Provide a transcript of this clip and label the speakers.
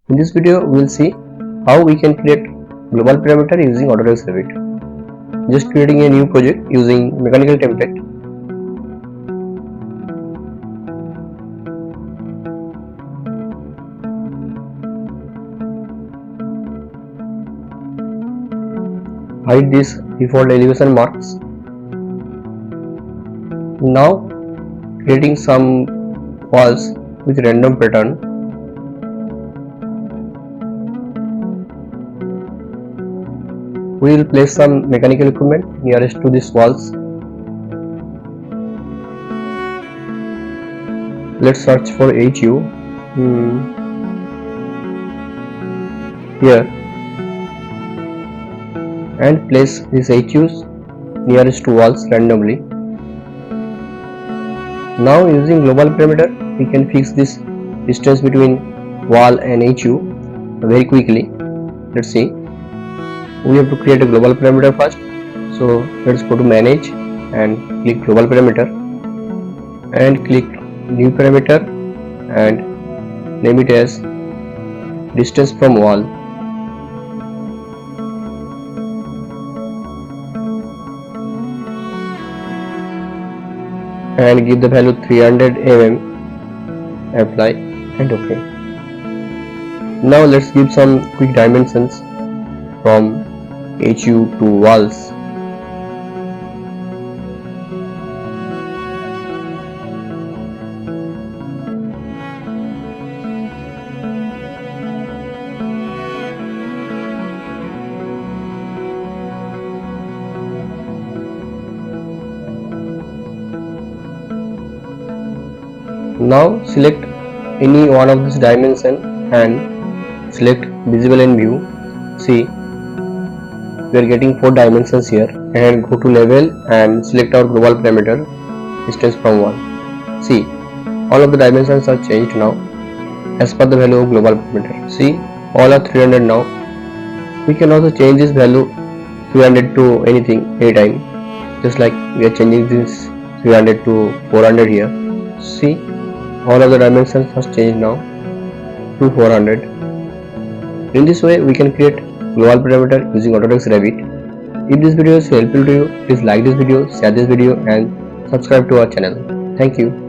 Speaker 1: In this video, we will see how we can create global parameter using Autodesk Revit. Just creating a new project using mechanical template. Hide these default elevation marks. Now creating some walls with random pattern. We will place some mechanical equipment nearest to these walls. Let's search for HU. Here, and place these HUs nearest to walls randomly. Now using global parameter, we can fix this distance between wall and HU very quickly. Let's see. We have to create a global parameter first. So let's go to manage and click global parameter and click new parameter and name it as distance from wall. And give the value 300 mm, apply and OK. Now let's give some quick dimensions from HU to walls. Now select any one of these dimension and select visible in view. See, we are getting 4 dimensions here, and go to level and select our global parameter distance from wall. See, all of the dimensions are changed now as per the value of global parameter. See, all are 300 now. We can also change this value 300 to anything anytime, just like we are changing this 300 to 400 here. See, all of the dimensions has changed now to 400. In this way, we can create global parameter using Autodesk Revit. If this video is helpful to you, please like this video, share this video and subscribe to our channel. Thank you.